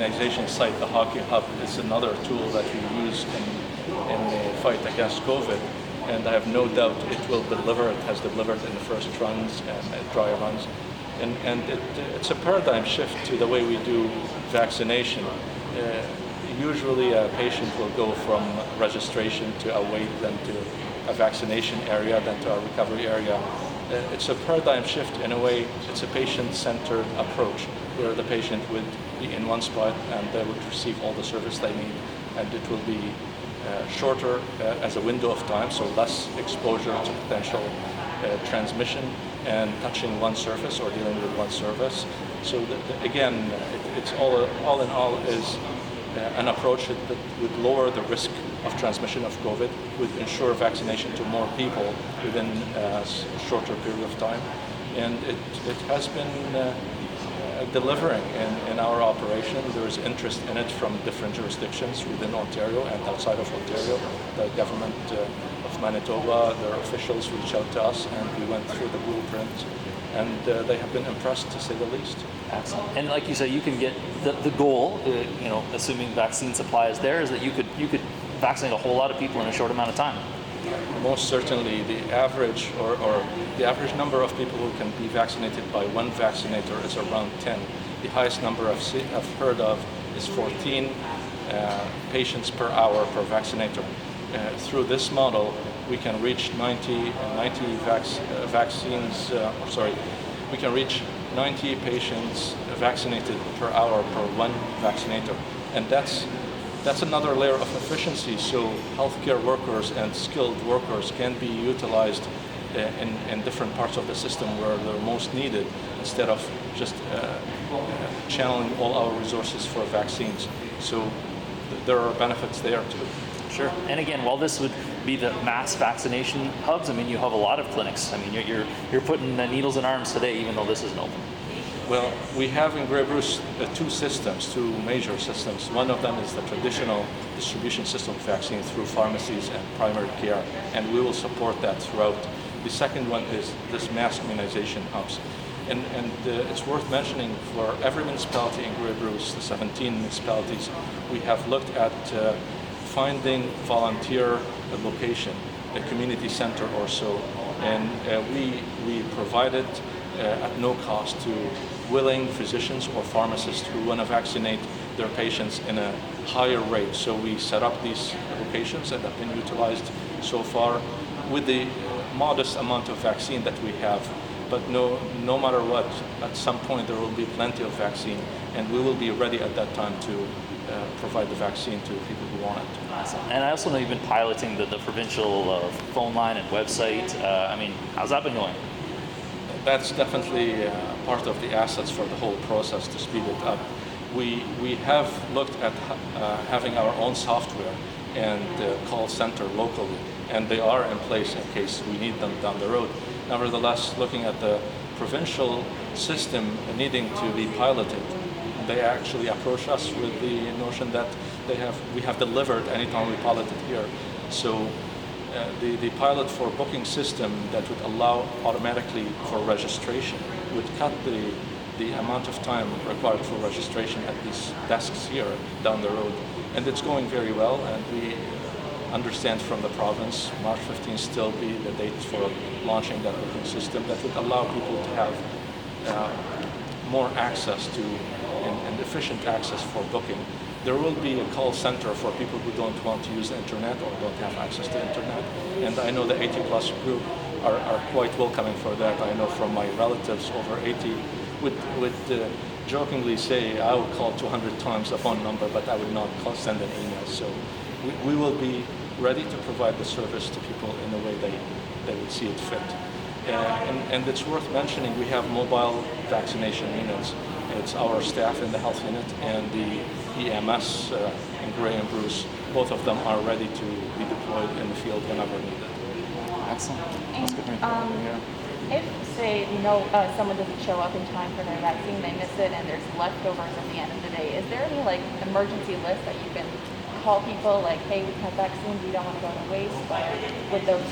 immunization site, the Hockey Hub, is another tool that we use in the fight against COVID. And I have no doubt it will deliver. It has delivered in the first runs and dry runs. And it's a paradigm shift to the way we do vaccination. Usually a patient will go from registration to a wait, then to a vaccination area, then to a recovery area. It's a paradigm shift in a way. It's a patient-centered approach where the patient would be in one spot and they would receive all the service they need, and it will be shorter as a window of time, so less exposure to potential transmission and touching one surface or dealing with one surface. So again, it's all in all is an approach that would lower the risk of transmission of COVID, would ensure vaccination to more people within a shorter period of time. And it has been delivering in our operation. There is interest in it from different jurisdictions within Ontario and outside of Ontario. The government of Manitoba, their officials reached out to us, and we went through the blueprint, and they have been impressed, to say the least. Excellent. And like you said, you can get the goal, assuming vaccine supply is there, is that you could vaccinate a whole lot of people in a short amount of time. Most certainly, the average or the average number of people who can be vaccinated by one vaccinator is around 10. The highest number I've heard of is 14 patients per hour per vaccinator. Through this model, we can reach 90 patients vaccinated per hour per one vaccinator, and that's another layer of efficiency. So healthcare workers and skilled workers can be utilized in different parts of the system where they're most needed, instead of just channeling all our resources for vaccines. So there are benefits there too. Sure. And again, while this would be the mass vaccination hubs, I mean, you have a lot of clinics. I mean, you're putting needles in arms today, even though this isn't open. Well, we have in Grey Bruce two major systems. One of them is the traditional distribution system of vaccine through pharmacies and primary care, and we will support that throughout. The second one is this mass immunization hubs. And it's worth mentioning, for every municipality in Grey Bruce, the 17 municipalities, we have looked at finding volunteer location, a community center or so, and we provided at no cost to willing physicians or pharmacists who want to vaccinate their patients in a higher rate. So we set up these locations that have been utilized so far with the modest amount of vaccine that we have. But no matter what, at some point there will be plenty of vaccine, and we will be ready at that time to provide the vaccine to people who want it. Awesome. And I also know you've been piloting the provincial phone line and website. I mean, how's that been going? That's definitely part of the assets for the whole process to speed it up. We have looked at having our own software and call center locally, and they are in place in case we need them down the road. Nevertheless, looking at the provincial system needing to be piloted, they actually approach us with the notion that we have delivered anytime we piloted here. So the pilot for booking system that would allow automatically for registration would cut the amount of time required for registration at these desks here down the road. And it's going very well, and we understand from the province, March 15th still be the date for launching that booking system that would allow people to have more access to and efficient access for booking. There will be a call center for people who don't want to use the internet or don't have access to internet. And I know the 80+ group are quite welcoming for that. I know from my relatives over 80 would jokingly say, I will call 200 times the phone number, but I would not send an email. So we will be ready to provide the service to people in the way they would see it fit. And it's worth mentioning, we have mobile vaccination units. It's our staff in the health unit and the EMS in Grey and Bruce. Both of them are ready to be deployed in the field whenever needed. Excellent. That's good. If, say, someone doesn't show up in time for their vaccine, they miss it, and there's leftovers at the end of the day, is there any emergency list that you can call people, hey, we have vaccines, we don't want to go to waste, but would those